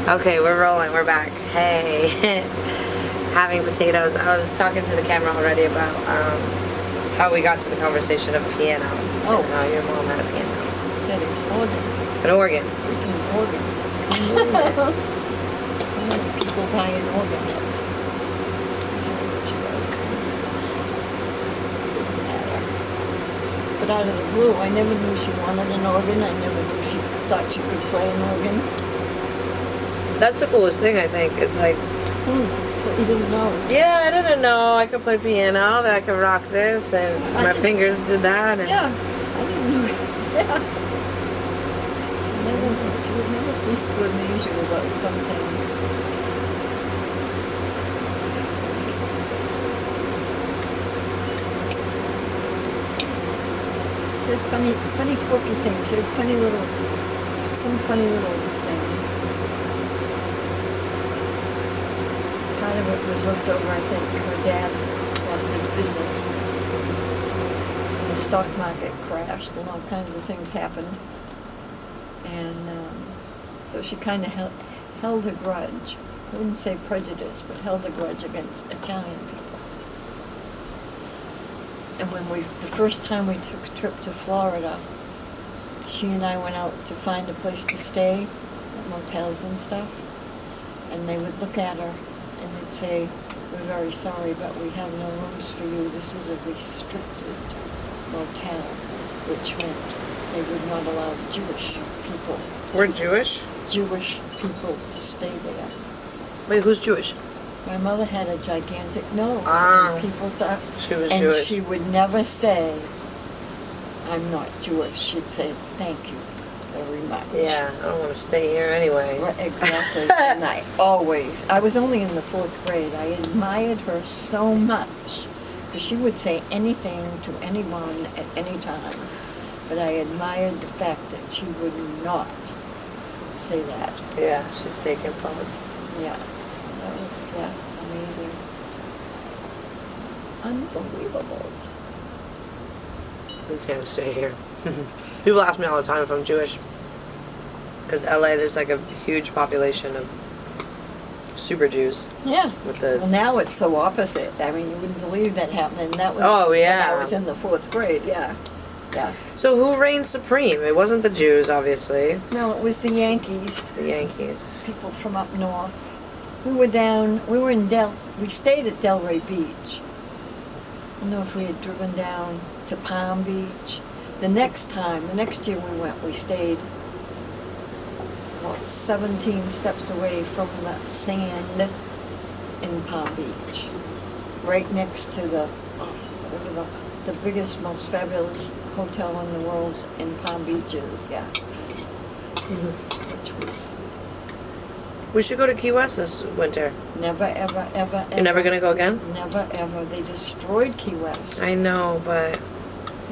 Okay, we're rolling. We're back. Hey, having potatoes. I was talking to the camera already about how we got to the conversation of piano. Oh. And how your mom had a piano. Said an organ. An organ. Freaking organ. How many people buy an organ yet? But out of the blue, I never knew she wanted an organ. I never knew she thought she could play an organ. That's the coolest thing, I think. It's like, But you didn't know. yeah, I didn't know I could play piano, that I could rock this, and my fingers did that. And Yeah, I didn't know. Yeah. She would never cease to amaze you about something. She had funny quirky things. She had some funny little things. Part of it was left over, I think. Her dad lost his business. The stock market crashed and all kinds of things happened. And so she kind of held a grudge. I wouldn't say prejudice, but held a grudge against Italian people. And when the first time we took a trip to Florida, she and I went out to find a place to stay, at motels and stuff, and they would look at her and they'd say, "We're very sorry, but we have no rooms for you. This is a restricted motel," which meant they would not allow Jewish people. we're Jewish? Jewish people to stay there. Wait, who's Jewish? My mother had a gigantic nose. Ah. People thought, She was and Jewish. she would never say, "I'm not Jewish." She'd say, "Thank you very much." Yeah, I don't want to stay here anyway. Right, exactly. And I was only in the 4th grade. I admired her so much because she would say anything to anyone at any time. But I admired the fact that she would not say that. Yeah, she's stay composed. Yeah, so that was amazing. Unbelievable. We can't stay here. People ask me all the time if I'm Jewish. Because LA, there's like a huge population of super Jews. Yeah. With the Well, now it's so opposite. I mean, you wouldn't believe that happening. That was Oh, yeah. when I was in the 4th grade. Yeah. Yeah. So who reigned supreme? It wasn't the Jews, obviously. No, it was the Yankees. The Yankees. People from up north. We stayed at Delray Beach. I don't know if we had driven down to Palm Beach. The next year we went, we stayed about 17 steps away from the sand in Palm Beach. Right next to the biggest, most fabulous hotel in the world in Palm Beaches, yeah. Which was We should go to Key West this winter. never, ever, ever, ever. You're never going to go again? Never, ever. They destroyed Key West. I know, but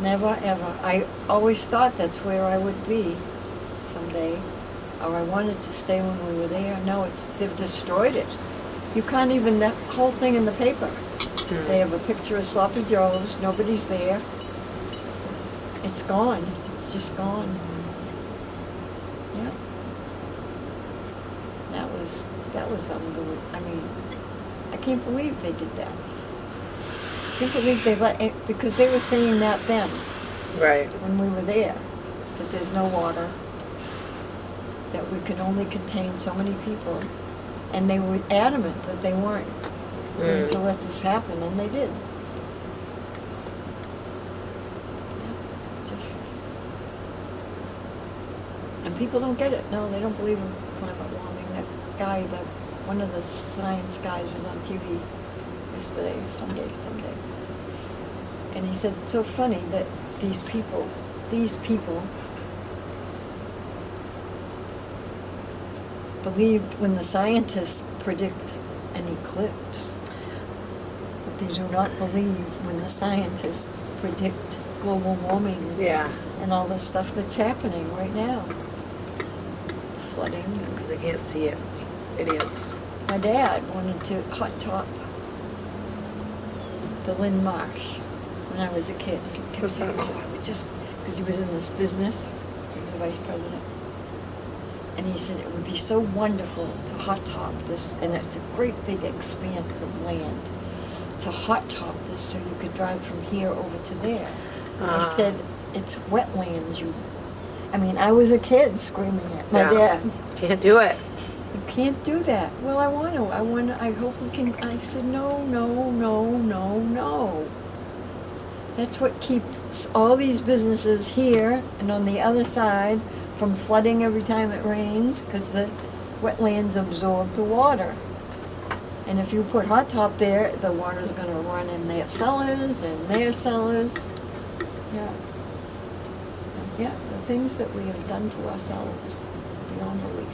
Never, ever. I always thought that's where I would be someday. Or I wanted to stay when we were there. No, they've destroyed it. You can't even, that whole thing in the paper. They have a picture of Sloppy Joe's. Nobody's there. It's gone. It's just gone. Yeah. That was unbelievable. I mean, I can't believe they did that. I can't believe they let it, because they were saying that then, right. when we were there, that there's no water, that we could only contain so many people, and they were adamant that they weren't going to let this happen, and they did. And people don't get it. No, they don't believe in climate warming. That guy, one of the science guys was on TV yesterday, someday. And he said, it's so funny that these people believe when the scientists predict an eclipse, but they do not believe when the scientists predict global warming Yeah. and all the stuff that's happening right now. Flooding. Because they can't see it. Idiots. My dad wanted to hot top the Lynn Marsh when I was a kid. He kept What's saying, that? "Oh, I would just," because he was in this business. He was the vice president. And he said it would be so wonderful to hot top this, and it's a great big expanse of land, to hot top this so you could drive from here over to there. I said, it's wetlands, I was a kid screaming at my dad. Can't do it. You can't do that. Well, I hope we can. I said, no. That's what keeps all these businesses here and on the other side from flooding every time it rains, because the wetlands absorb the water. And if you put hot top there, the water's going to run in their cellars and their cellars. Yeah. Yeah, the things that we have done to ourselves, beyond belief.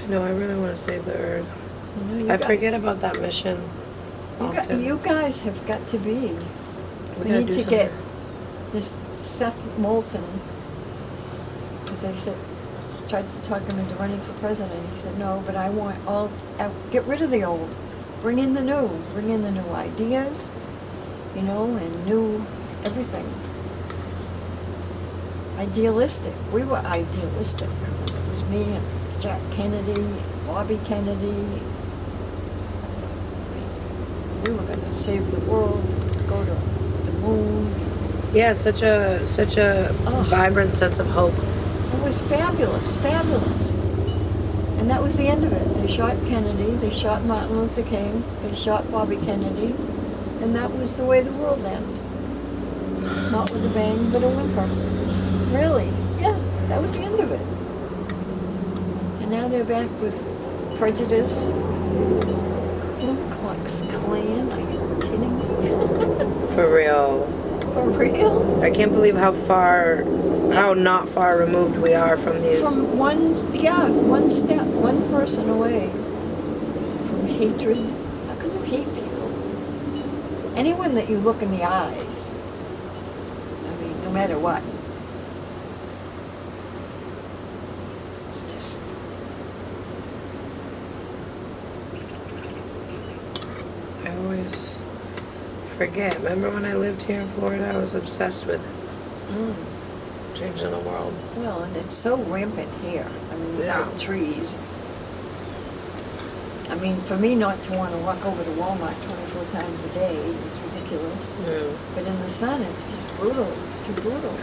No, I really want to save the earth. You I forget guys- about that mission often. You guys have got to be. We gotta need do to something. get this Seth Moulton, because they said, tried to talk him into running for president. He said, no, but I want get rid of the old. Bring in the new ideas, and new everything. Idealistic. We were idealistic. It was me and Jack Kennedy, Bobby Kennedy. We were going to save the world, go to the moon. Yeah, such a vibrant sense of hope. It was fabulous. And that was the end of it. They shot Kennedy, they shot Martin Luther King, they shot Bobby Kennedy, and that was the way the world ended. Not with a bang, but a whimper. Really? Yeah, that was the end of it. And now they're back with prejudice. Ku Klux Klan, are you kidding me? For real. For real? I can't believe how not far removed we are from these. From one step, one person away from hatred. How can you hate people? Anyone that you look in the eyes, no matter what. It's just... I always forget. Remember when I lived here in Florida? I was obsessed with changing the world. Well, and it's so rampant here. Without trees. For me not to want to walk over to Walmart 24 times a day is ridiculous. But in the sun, it's just brutal. It's too brutal.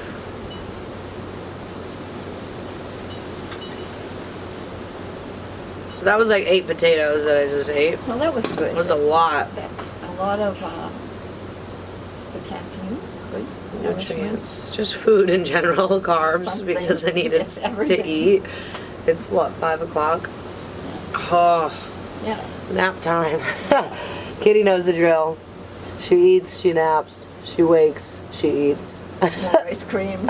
So that was like 8 potatoes that I just ate. Well, that was good. It was a lot. That's a lot of potassium. It's good. Nutrients. Just food in general, carbs, Something. because I needed Yes, to everything. eat. It's 5 o'clock? Oh, Yeah. nap time. Kitty knows the drill. She eats, she naps, she wakes, she eats. More ice cream.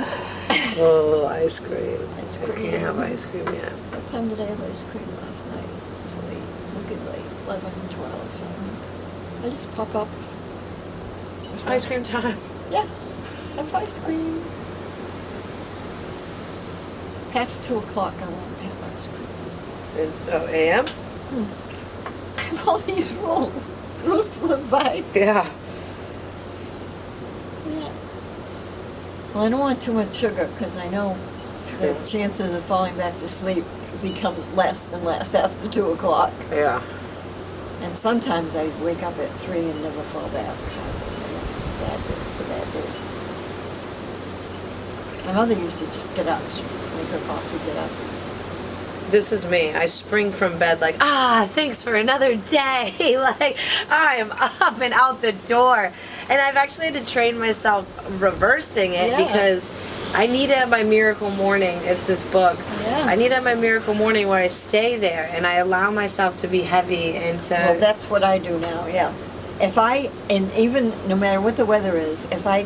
Oh, ice cream. Ice I cream. can't have ice cream yet. What time did I have ice cream last night? It was late. Wicked late. 11, 12, something. I just pop up. Ice cream time. Yeah. Have ice cream. Past 2 o'clock, I won't have ice cream. A.m.? I have all these rules. Rules to live by. Yeah. Yeah. Well, I don't want too much sugar because I know the chances of falling back to sleep become less and less after 2 o'clock. Yeah. And sometimes I wake up at 3 and never fall back. It's bad. It's a bad day. My mother used to just get up. She'd make her coffee, get up. This is me. I spring from bed like, thanks for another day. Like, I am up and out the door. And I've actually had to train myself reversing it because I need to have my miracle morning. It's this book. Yeah. I need to have my miracle morning where I stay there and I allow myself to be heavy and to... Well, that's what I do now, yeah. And even, no matter what the weather is, if I